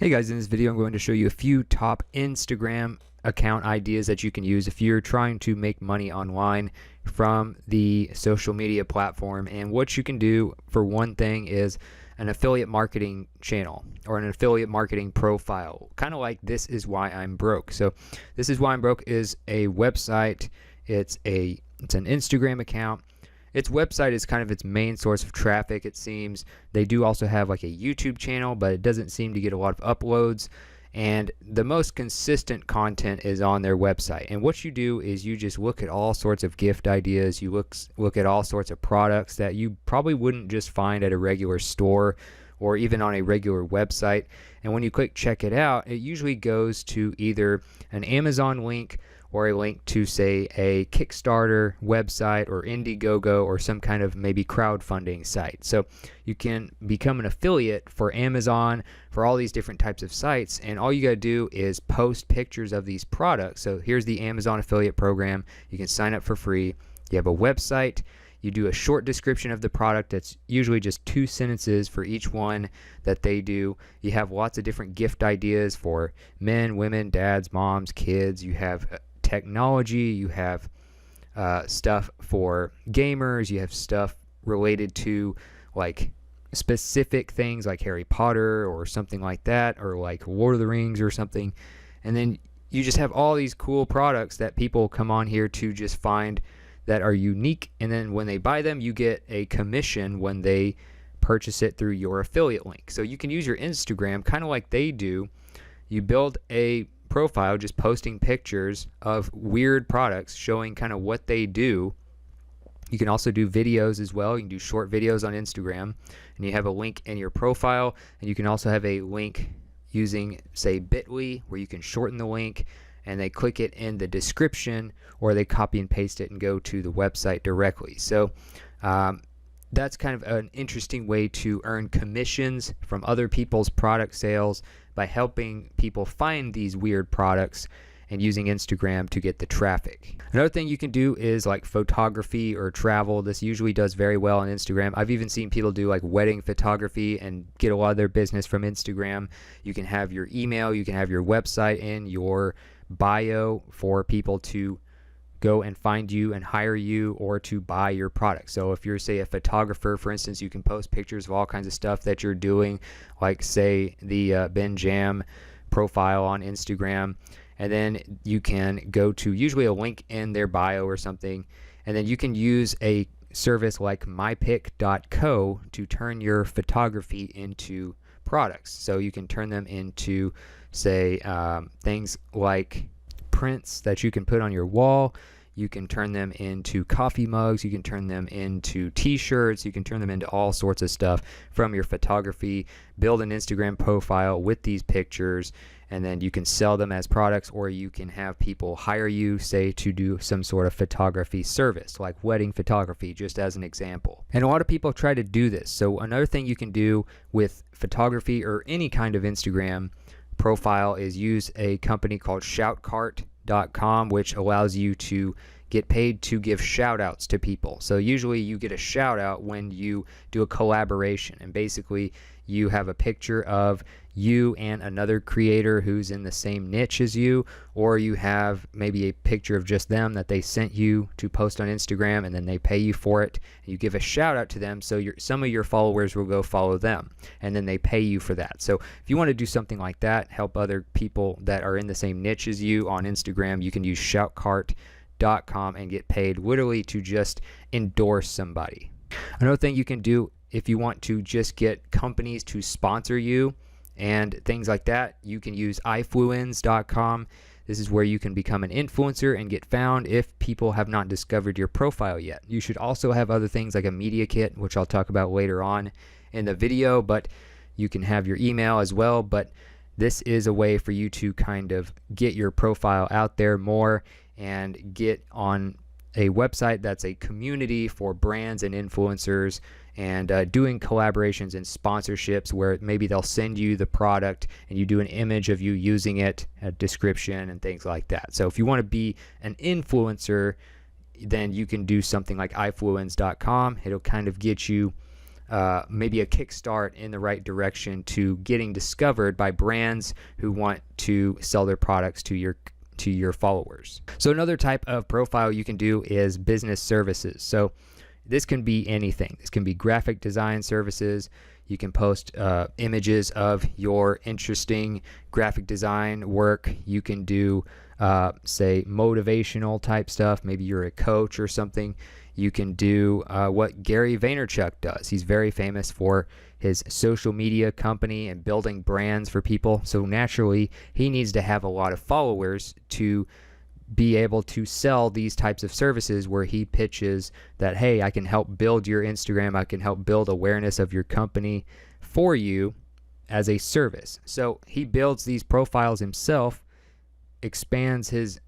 Hey guys, in this video I'm going to show you a few top Instagram account ideas that you can use if you're trying to make money online from the social media platform. And what you can do for one thing is an affiliate marketing channel or an affiliate marketing profile, kind of like This Is Why I'm Broke. So This Is Why I'm Broke is a website. It's an Instagram account. Its website is kind of its main source of traffic, it seems. They do also have like a YouTube channel, but it doesn't seem to get a lot of uploads. And the most consistent content is on their website. And what you do is you just look at all sorts of gift ideas. You look at all sorts of products that you probably wouldn't just find at a regular store or even on a regular website. And when you click check it out, it usually goes to either an Amazon link or a link to, say, a Kickstarter website or Indiegogo or some kind of maybe crowdfunding site. So you can become an affiliate for Amazon, for all these different types of sites, and all you got to do is post pictures of these products. So here's the Amazon affiliate program. You can sign up for free. You have a website. You do a short description of the product that's usually just 2 sentences for each one that they do. You have lots of different gift ideas for men, women, dads, moms, kids. You have technology, you have stuff for gamers, you have stuff related to like specific things like Harry Potter or something like that, or like Lord of the Rings or something. And then you just have all these cool products that people come on here to just find that are unique, and then when they buy them you get a commission when they purchase it through your affiliate link. So you can use your Instagram kind of like they do. You build a profile just posting pictures of weird products showing kind of what they do. You can also do videos as well. You can do short videos on Instagram, and you have a link in your profile, and you can also have a link using, say, Bitly, where you can shorten the link and they click it in the description, or they copy and paste it and go to the website directly. So that's kind of an interesting way to earn commissions from other people's product sales by helping people find these weird products and using Instagram to get the traffic. Another thing you can do is like photography or travel. This usually does very well on Instagram. I've even seen people do like wedding photography and get a lot of their business from Instagram. You can have your email, you can have your website in your bio for people to go and find you and hire you or to buy your product. So if you're, say, a photographer, for instance, you can post pictures of all kinds of stuff that you're doing, like, say, the Ben Jam profile on Instagram. And then you can go to usually a link in their bio or something, and then you can use a service like mypic.co to turn your photography into products. So you can turn them into, say, things like prints that you can put on your wall. You can turn them into coffee mugs. You can turn them into t-shirts. You can turn them into all sorts of stuff from your photography. Build an Instagram profile with these pictures, and then you can sell them as products, or you can have people hire you, say, to do some sort of photography service, like wedding photography, just as an example. And a lot of people try to do this. So another thing you can do with photography or any kind of Instagram profile is use a company called Shoutcart.com, which allows you to get paid to give shout outs to people. So usually you get a shout out when you do a collaboration, and basically you have a picture of you and another creator who's in the same niche as you, or you have maybe a picture of just them that they sent you to post on Instagram, and then they pay you for it. You give a shout out to them, so some of your followers will go follow them, and then they pay you for that. So if you want to do something like that, help other people that are in the same niche as you on Instagram, you can use Shoutcart.com and get paid literally to just endorse somebody. Another thing you can do if you want to just get companies to sponsor you and things like that, you can use Ifluins.com. This is where you can become an influencer and get found if people have not discovered your profile yet. You should also have other things like a media kit, which I'll talk about later on in the video, but you can have your email as well. But this is a way for you to kind of get your profile out there more and get on a website that's a community for brands and influencers, and doing collaborations and sponsorships where maybe they'll send you the product and you do an image of you using it, a description and things like that. So if you want to be an influencer, then you can do something like ifluins.com. It'll kind of get you maybe a kickstart in the right direction to getting discovered by brands who want to sell their products to your followers. So another type of profile you can do is business services. So this can be anything. This can be graphic design services. You can post images of your interesting graphic design work. You can do, say, motivational type stuff. Maybe you're a coach or something. You can do what Gary Vaynerchuk does. He's very famous for his social media company and building brands for people. So naturally, he needs to have a lot of followers to be able to sell these types of services where he pitches that, hey, I can help build your Instagram. I can help build awareness of your company for you as a service. So he builds these profiles himself, expands his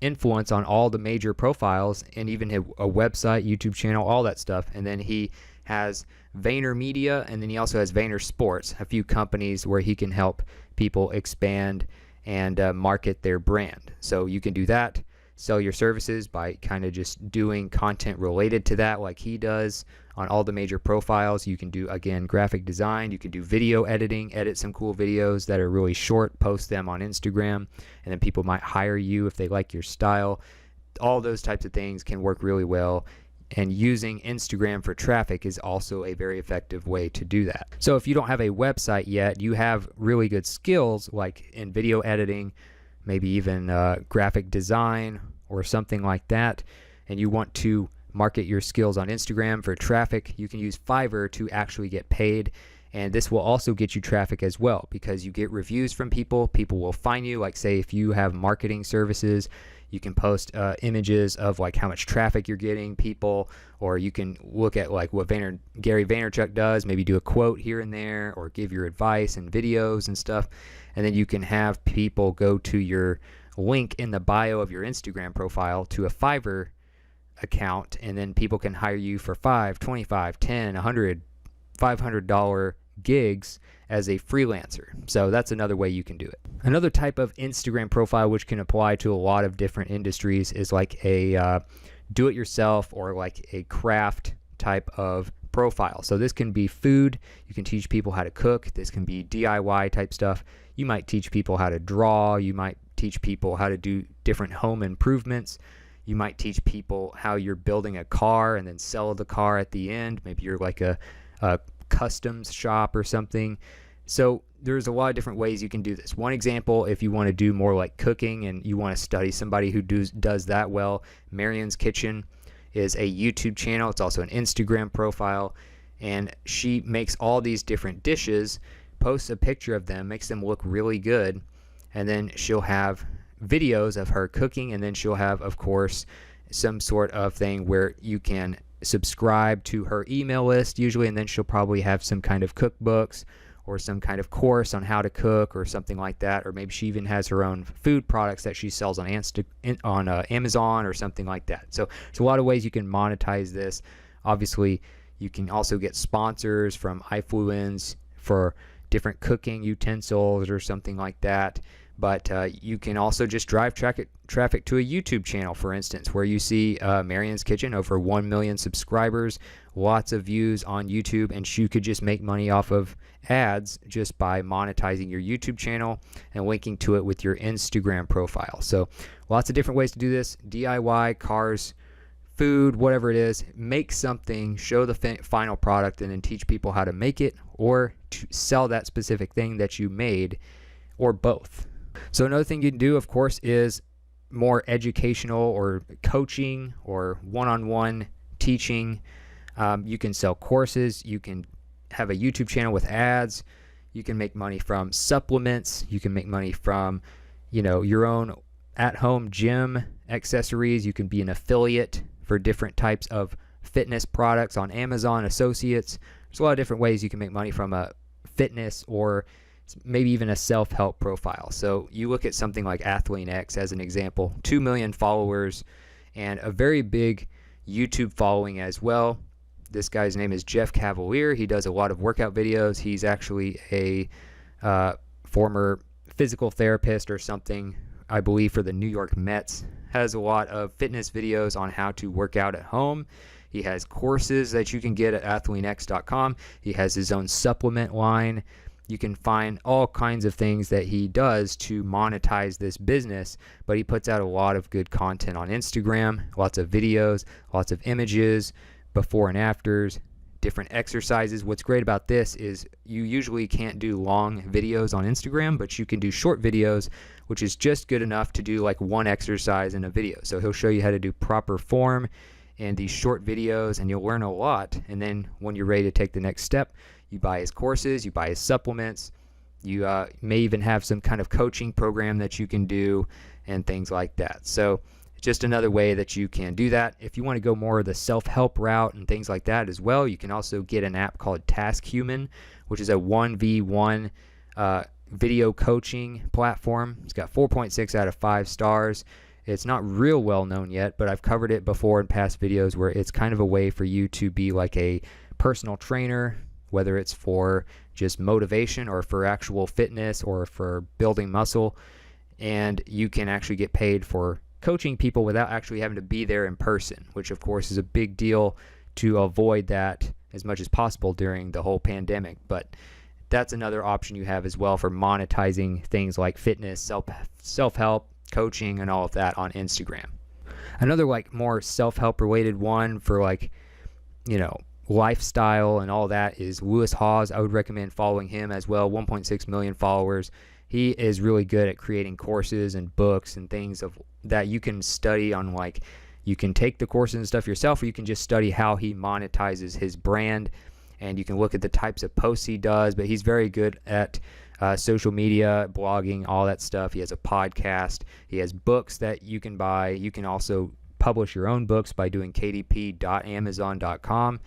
influence on all the major profiles, and even a website, YouTube channel, all that stuff. And then he has Vayner Media, and then he also has Vayner Sports, a few companies where he can help people expand and market their brand. So you can do that, sell your services by kind of just doing content related to that like he does on all the major profiles. You can do, again, graphic design. You can do video editing, edit some cool videos that are really short, post them on Instagram, and then people might hire you if they like your style. All those types of things can work really well. And using Instagram for traffic is also a very effective way to do that. So if you don't have a website yet, you have really good skills like in video editing, maybe even graphic design or something like that, and you want to market your skills on Instagram for traffic, you can use Fiverr to actually get paid. And this will also get you traffic as well because you get reviews from people. People will find you. Like, say, if you have marketing services, you can post images of like how much traffic you're getting people, or you can look at like what Gary Vaynerchuk does, maybe do a quote here and there, or give your advice and videos and stuff. And then you can have people go to your link in the bio of your Instagram profile to a Fiverr account, and then people can hire you for $5, $25, $10, $100, $500 gigs as a freelancer. So that's another way you can do it. Another type of Instagram profile which can apply to a lot of different industries is like a do-it-yourself or like a craft type of profile. So this can be food. You can teach people how to cook. This can be DIY type stuff. You might teach people how to draw. You might teach people how to do different home improvements. You might teach people how you're building a car and then sell the car at the end. Maybe you're like a customs shop or something. So there's a lot of different ways you can do this. One example, if you want to do more like cooking and you want to study somebody who does that well, Marion's Kitchen is a YouTube channel. It's also an Instagram profile, and she makes all these different dishes, posts a picture of them, makes them look really good, and then she'll have videos of her cooking, and then she'll have, of course, some sort of thing where you can subscribe to her email list usually, and then she'll probably have some kind of cookbooks or some kind of course on how to cook or something like that, or maybe she even has her own food products that she sells on Amazon or something like that. So there's a lot of ways you can monetize this. Obviously, you can also get sponsors from Ifluins for different cooking utensils or something like that. But you can also just drive traffic to a YouTube channel, for instance, where you see Marion's Kitchen, over 1 million subscribers, lots of views on YouTube, and she could just make money off of ads just by monetizing your YouTube channel and linking to it with your Instagram profile. So lots of different ways to do this. DIY, cars, food, whatever it is. Make something, show the final product, and then teach people how to make it or to sell that specific thing that you made, or both. So another thing you can do, of course, is more educational or coaching or one-on-one teaching. You can sell courses. You can have a YouTube channel with ads. You can make money from supplements. You can make money from, your own at-home gym accessories. You can be an affiliate for different types of fitness products on Amazon Associates. There's a lot of different ways you can make money from a fitness or maybe even a self-help profile. So you look at something like Athlean X as an example, 2 million followers and a very big YouTube following as well. This guy's name is Jeff Cavalier. He does a lot of workout videos. He's actually a former physical therapist or something, I believe, for the New York Mets. Has a lot of fitness videos on how to work out at home. He has courses that you can get at athleanx.com. He has his own supplement line. You can find all kinds of things that he does to monetize this business, but he puts out a lot of good content on Instagram, lots of videos, lots of images, before and afters, different exercises. What's great about this is you usually can't do long videos on Instagram, but you can do short videos, which is just good enough to do like one exercise in a video. So he'll show you how to do proper form in these short videos, and you'll learn a lot. And then when you're ready to take the next step, you buy his courses, you buy his supplements, you may even have some kind of coaching program that you can do and things like that. So just another way that you can do that. If you want to go more of the self-help route and things like that as well, you can also get an app called Task Human, which is a 1v1 video coaching platform. It's got 4.6 out of 5 stars. It's not real well known yet, but I've covered it before in past videos, where it's kind of a way for you to be like a personal trainer, whether it's for just motivation or for actual fitness or for building muscle. And you can actually get paid for coaching people without actually having to be there in person, which of course is a big deal to avoid that as much as possible during the whole pandemic. But that's another option you have as well for monetizing things like fitness, self-help, coaching, and all of that on Instagram. Another like more self-help related one for like, you know, lifestyle and all that is Lewis Hawes. I would recommend following him as well. 1.6 million followers. He is really good at creating courses and books and things of that you can study on. Like, you can take the courses and stuff yourself, or you can just study how he monetizes his brand, and you can look at the types of posts he does. But he's very good at social media, blogging, all that stuff. He has a podcast. He has books that you can buy. You can also publish your own books by doing kdp.amazon.com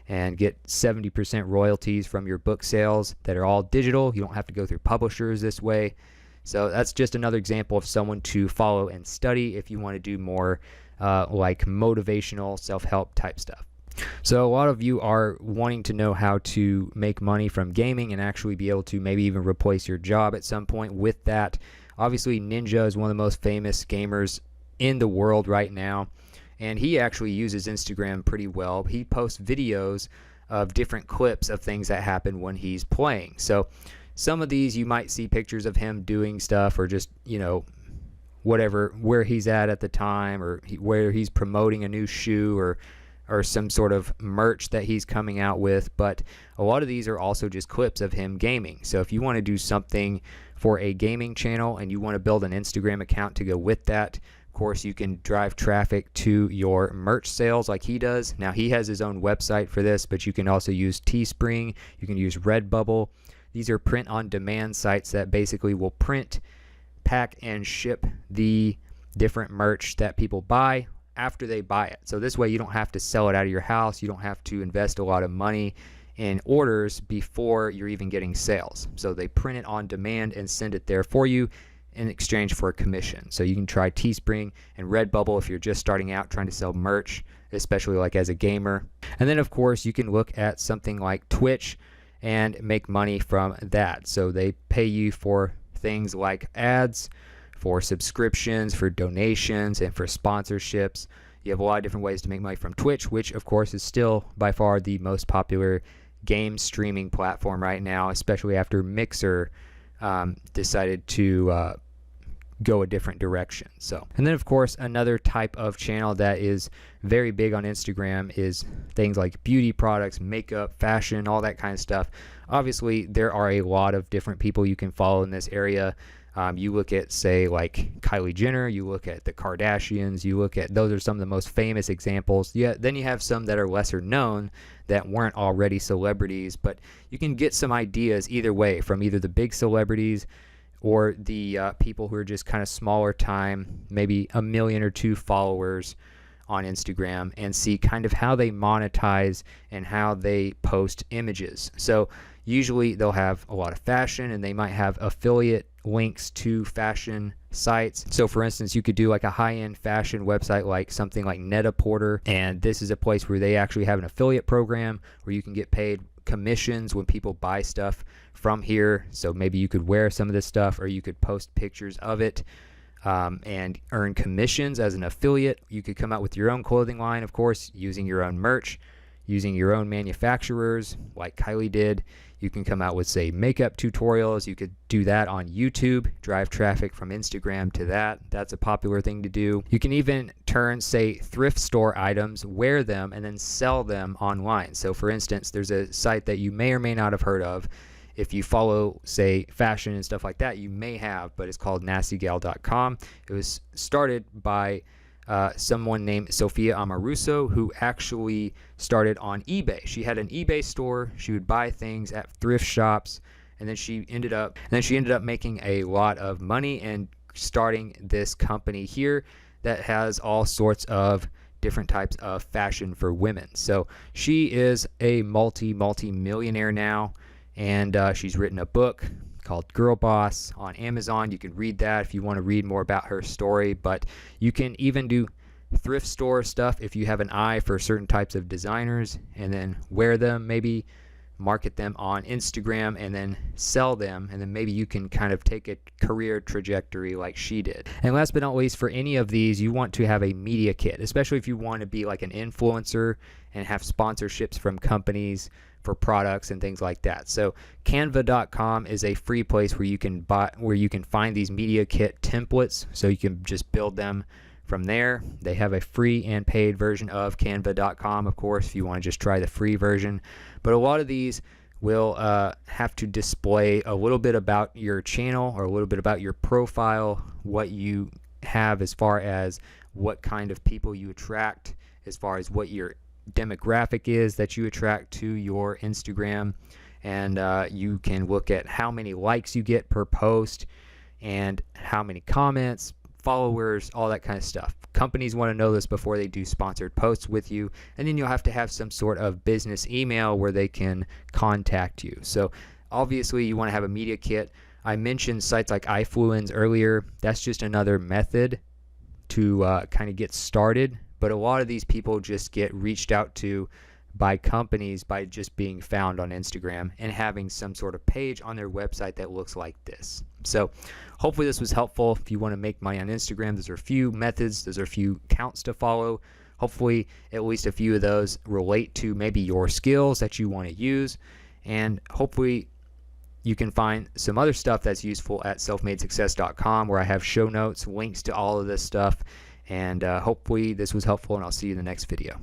and get 70% royalties from your book sales that are all digital. You don't have to go through publishers this way. So that's just another example of someone to follow and study if you want to do more like motivational self-help type stuff. So a lot of you are wanting to know how to make money from gaming and actually be able to maybe even replace your job at some point with that. Obviously, Ninja is one of the most famous gamers in the world right now, and he actually uses Instagram pretty well. He posts videos of different clips of things that happen when he's playing. So some of these you might see pictures of him doing stuff, or just, you know, whatever, where he's at the time, or where he's promoting a new shoe, or some sort of merch that he's coming out with. But a lot of these are also just clips of him gaming. So if you want to do something for a gaming channel and you want to build an Instagram account to go with that, of course, you can drive traffic to your merch sales like he does. Now, he has his own website for this, but you can also use Teespring. You can use Redbubble. These are print-on-demand sites that basically will print, pack, and ship the different merch that people buy after they buy it. So this way you don't have to sell it out of your house. You don't have to invest a lot of money in orders before you're even getting sales. So they print it on demand and send it there for you in exchange for a commission. So you can try Teespring and Redbubble if you're just starting out trying to sell merch, especially like as a gamer. And then of course you can look at something like Twitch and make money from that. So they pay you for things like ads, for subscriptions, for donations, and for sponsorships. You have a lot of different ways to make money from Twitch, which of course is still by far the most popular game streaming platform right now, especially after Mixer decided to go a different direction. So, and then of course another type of channel that is very big on Instagram is things like beauty products, makeup, fashion, all that kind of stuff. Obviously there are a lot of different people you can follow in this area. You look at, say, like Kylie Jenner, you look at the Kardashians, you look at, those are some of the most famous examples. Yeah, then you have some that are lesser known that weren't already celebrities, but you can get some ideas either way from either the big celebrities or the people who are just kind of smaller time, maybe 1 million or 2 followers on Instagram, and see kind of how they monetize and how they post images. So usually they'll have a lot of fashion, and they might have affiliate links to fashion sites. So for instance, you could do like a high-end fashion website like something like Net-a-Porter, and this is a place where they actually have an affiliate program where you can get paid commissions when people buy stuff from here. So maybe you could wear some of this stuff, or you could post pictures of it. and earn commissions as an affiliate. You could come out with your own clothing line, of course, using your own merch, using your own manufacturers like Kylie did. You can come out with, say, makeup tutorials. You could do that on YouTube, drive traffic from Instagram to that. That's a popular thing to do. You can even turn, say, thrift store items, wear them, and then sell them online. So for instance, there's a site that you may or may not have heard of. If you follow, say, fashion and stuff like that, you may have, but it's called nastygal.com. It was started by someone named Sophia Amoruso, who actually started on eBay. She had an eBay store. She would buy things at thrift shops, and then she ended up making a lot of money and starting this company here that has all sorts of different types of fashion for women. So she is a multi-millionaire now, and she's written a book called Girl Boss on Amazon. You can read that if you want to read more about her story, but you can even do thrift store stuff if you have an eye for certain types of designers, and then wear them, maybe market them on Instagram, and then sell them, and then maybe you can kind of take a career trajectory like she did. And last but not least, for any of these, you want to have a media kit, especially if you want to be like an influencer and have sponsorships from companies for products and things like that. So canva.com is a free place where you can find these media kit templates, so you can just build them from there. They have a free and paid version of canva.com, of course, if you want to just try the free version. But a lot of these will have to display a little bit about your channel or a little bit about your profile, what you have as far as what kind of people you attract, as far as what your demographic is that you attract to your Instagram, and you can look at how many likes you get per post and how many comments, followers, all that kind of stuff. Companies want to know this before they do sponsored posts with you, and then you'll have to have some sort of business email where they can contact you. So obviously you want to have a media kit. I mentioned sites like Ifluins earlier. That's just another method to kind of get started. But a lot of these people just get reached out to by companies by just being found on Instagram and having some sort of page on their website that looks like this. So hopefully this was helpful. If you want to make money on Instagram, those are a few methods, those are a few accounts to follow. Hopefully at least a few of those relate to maybe your skills that you want to use, and hopefully you can find some other stuff that's useful at selfmadesuccess.com, where I have show notes, links to all of this stuff. And hopefully this was helpful, and I'll see you in the next video.